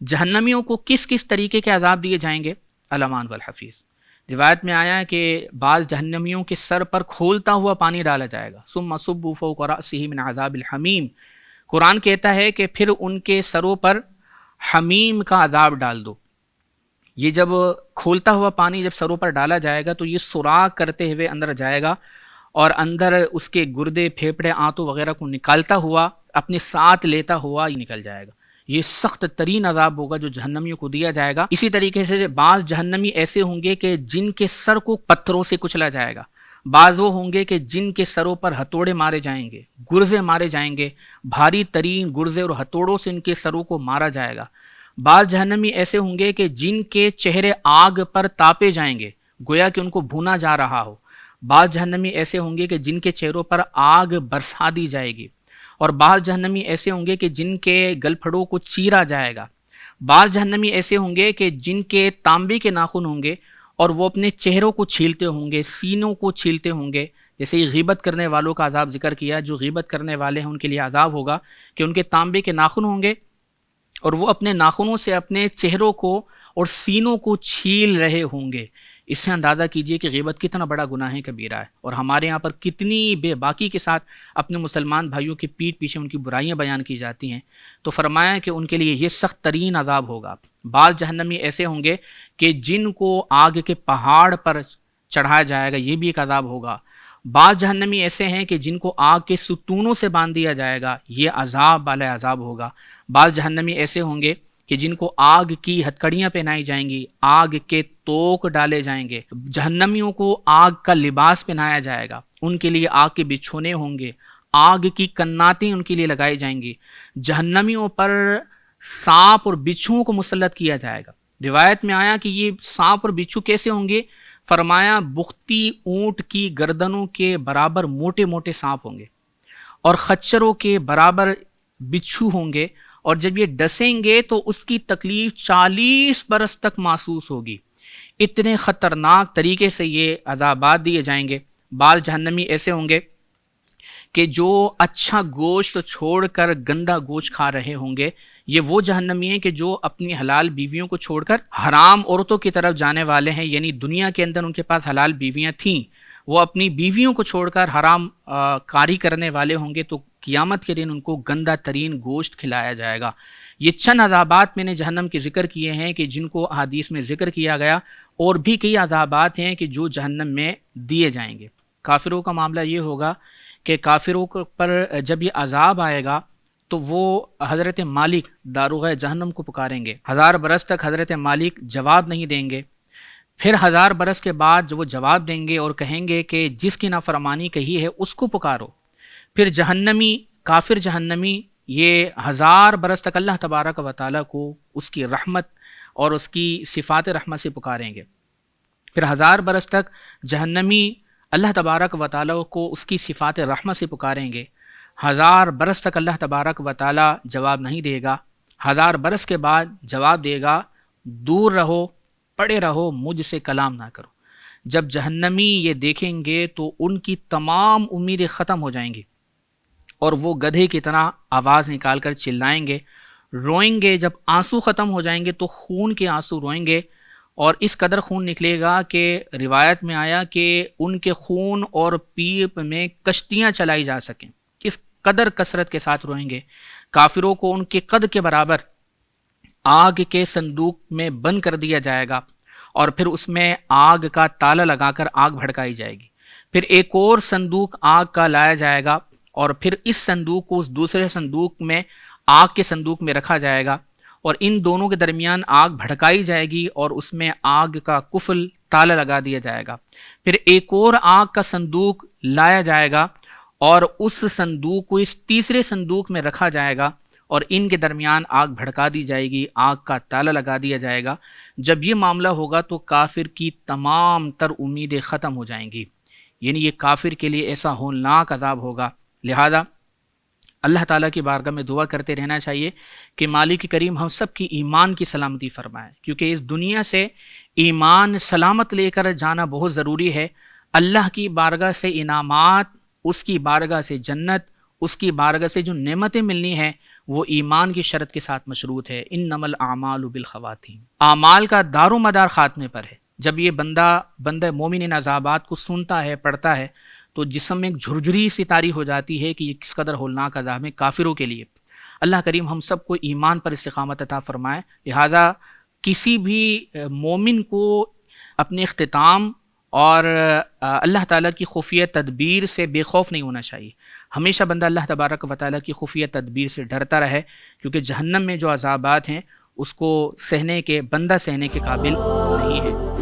جہنمیوں کو کس کس طریقے کے عذاب دیے جائیں گے؟ الامان والحفیظ، روایت میں آیا ہے کہ بعض جہنمیوں کے سر پر کھولتا ہوا پانی ڈالا جائے گا، ثم صبوا فوق رأسہ من عذاب الحمیم، قرآن کہتا ہے کہ پھر ان کے سروں پر حمیم کا عذاب ڈال دو۔ یہ جب کھولتا ہوا پانی جب سروں پر ڈالا جائے گا تو یہ سوراخ کرتے ہوئے اندر جائے گا اور اندر اس کے گردے پھیپھڑے آنتوں وغیرہ کو نکالتا ہوا اپنے ساتھ لیتا ہوا یہ نکل جائے گا۔ یہ سخت ترین عذاب ہوگا جو جہنمیوں کو دیا جائے گا۔ اسی طریقے سے بعض جہنمی ایسے ہوں گے کہ جن کے سر کو پتھروں سے کچلا جائے گا، بعض وہ ہوں گے کہ جن کے سروں پر ہتھوڑے مارے جائیں گے، گرزے مارے جائیں گے، بھاری ترین گرزے اور ہتھوڑوں سے ان کے سروں کو مارا جائے گا۔ بعض جہنمی ایسے ہوں گے کہ جن کے چہرے آگ پر تاپے جائیں گے، گویا کہ ان کو بھونا جا رہا ہو۔ بعض جہنمی ایسے ہوں گے کہ جن کے چہروں پر آگ برسا دی جائے گی، اور بعض جہنمی ایسے ہوں گے کہ جن کے گلپھڑوں کو چیرا جائے گا۔ بعض جہنمی ایسے ہوں گے کہ جن کے تانبے کے ناخن ہوں گے اور وہ اپنے چہروں کو چھیلتے ہوں گے، سینوں کو چھیلتے ہوں گے۔ جیسے یہ غیبت کرنے والوں کا عذاب ذکر کیا، جو غیبت کرنے والے ہیں ان کے لیے عذاب ہوگا کہ ان کے تانبے کے ناخن ہوں گے اور وہ اپنے ناخنوں سے اپنے چہروں کو اور سینوں کو چھیل رہے ہوں گے۔ اس سے اندازہ کیجئے کہ غیبت کتنا بڑا گناہ کبیرہ ہے، اور ہمارے یہاں پر کتنی بے باکی کے ساتھ اپنے مسلمان بھائیوں کی پیٹھ پیچھے ان کی برائیاں بیان کی جاتی ہیں۔ تو فرمایا کہ ان کے لیے یہ سخت ترین عذاب ہوگا۔ بعض جہنمی ایسے ہوں گے کہ جن کو آگ کے پہاڑ پر چڑھایا جائے گا، یہ بھی ایک عذاب ہوگا۔ بعض جہنمی ایسے ہیں کہ جن کو آگ کے ستونوں سے باندھ دیا جائے گا، یہ عذاب والا عذاب ہوگا۔ بعض جہنمی ایسے ہوں گے کہ جن کو آگ کی ہتھکڑیاں پہنائی جائیں گی، آگ کے توق ڈالے جائیں گے، جہنمیوں کو آگ کا لباس پہنایا جائے گا، ان کے لیے آگ کے بچھونے ہوں گے، آگ کی کناتیں ان کے لیے لگائی جائیں گی۔ جہنمیوں پر سانپ اور بچھوؤں کو مسلط کیا جائے گا۔ روایت میں آیا کہ یہ سانپ اور بچھو کیسے ہوں گے؟ فرمایا بختی اونٹ کی گردنوں کے برابر موٹے موٹے سانپ ہوں گے، اور خچروں کے برابر بچھو ہوں گے، اور جب یہ ڈسیں گے تو اس کی تکلیف 40 برس تک محسوس ہوگی۔ اتنے خطرناک طریقے سے یہ عذابات دیے جائیں گے۔ بعض جہنمی ایسے ہوں گے کہ جو اچھا گوشت چھوڑ کر گندا گوشت کھا رہے ہوں گے۔ یہ وہ جہنمی ہیں کہ جو اپنی حلال بیویوں کو چھوڑ کر حرام عورتوں کی طرف جانے والے ہیں، یعنی دنیا کے اندر ان کے پاس حلال بیویاں تھیں، وہ اپنی بیویوں کو چھوڑ کر حرام کاری کرنے والے ہوں گے، تو قیامت کے دن ان کو گندا ترین گوشت کھلایا جائے گا۔ یہ چند عذابات میں نے جہنم کے ذکر کیے ہیں کہ جن کو احادیث میں ذکر کیا گیا، اور بھی کئی عذابات ہیں کہ جو جہنم میں دیے جائیں گے۔ کافروں کا معاملہ یہ ہوگا کہ کافروں پر جب یہ عذاب آئے گا تو وہ حضرت مالک داروغہ جہنم کو پکاریں گے۔ 1000 برس تک حضرت مالک جواب نہیں دیں گے۔ پھر 1000 برس کے بعد جو وہ جواب دیں گے اور کہیں گے کہ جس کی نافرمانی کہی ہے اس کو پکارو۔ پھر جہنمی، کافر جہنمی، یہ 1000 برس تک اللہ تبارک و تعالیٰ کو اس کی رحمت اور اس کی صفات رحمت سے پکاریں گے۔ پھر 1000 برس تک جہنمی اللہ تبارک و تعالیٰ کو اس کی صفات رحمت سے پکاریں گے۔ 1000 برس تک اللہ تبارک و تعالیٰ جواب نہیں دے گا۔ 1000 برس کے بعد جواب دے گا، دور رہو، پڑے رہو، مجھ سے کلام نہ کرو۔ جب جہنمی یہ دیکھیں گے تو ان کی تمام امیدیں ختم ہو جائیں گی، اور وہ گدھے کی طرح آواز نکال کر چلائیں گے، روئیں گے۔ جب آنسو ختم ہو جائیں گے تو خون کے آنسو روئیں گے، اور اس قدر خون نکلے گا کہ روایت میں آیا کہ ان کے خون اور پیپ میں کشتیاں چلائی جا سکیں، اس قدر کثرت کے ساتھ روئیں گے۔ کافروں کو ان کے قد کے برابر آگ کے صندوق میں بند کر دیا جائے گا، اور پھر اس میں آگ کا تالا لگا کر آگ بھڑکائی جائے گی۔ پھر ایک اور صندوق آگ کا لایا جائے گا، اور پھر اس صندوق کو اس دوسرے صندوق میں آگ کے صندوق میں رکھا جائے گا، اور ان دونوں کے درمیان آگ بھڑکائی جائے گی، اور اس میں آگ کا قفل تالا لگا دیا جائے گا۔ پھر ایک اور آگ کا صندوق لایا جائے گا، اور اس صندوق کو اس تیسرے صندوق میں رکھا جائے گا، اور ان کے درمیان آگ بھڑکا دی جائے گی، آگ کا تالا لگا دیا جائے گا۔ جب یہ معاملہ ہوگا تو کافر کی تمام تر امیدیں ختم ہو جائیں گی، یعنی یہ کافر کے لیے ایسا ہولناک عذاب ہوگا۔ لہذا اللہ تعالیٰ کی بارگاہ میں دعا کرتے رہنا چاہیے کہ مالک کریم ہم سب کی ایمان کی سلامتی فرمائے، کیونکہ اس دنیا سے ایمان سلامت لے کر جانا بہت ضروری ہے۔ اللہ کی بارگاہ سے انعامات، اس کی بارگاہ سے جنت، اس کی بارگاہ سے جو نعمتیں ملنی ہیں وہ ایمان کی شرط کے ساتھ مشروط ہے۔ انما الاعمال بالخواتیم، اعمال کا دار و مدار خاتمے پر ہے۔ جب یہ بندہ مومن ان عذابات کو سنتا ہے، پڑھتا ہے، تو جسم میں ایک جھرجھری سی طاری ہو جاتی ہے کہ یہ کس قدر ہولناک عذاب ہے کافروں کے لیے۔ اللہ کریم ہم سب کو ایمان پر استقامت عطا فرمائے۔ لہذا کسی بھی مومن کو اپنے اختتام اور اللہ تعالیٰ کی خفیہ تدبیر سے بے خوف نہیں ہونا چاہیے۔ ہمیشہ بندہ اللہ تبارک و تعالیٰ کی خفیہ تدبیر سے ڈرتا رہے، کیونکہ جہنم میں جو عذابات ہیں اس کو بندہ سہنے کے قابل نہیں ہے۔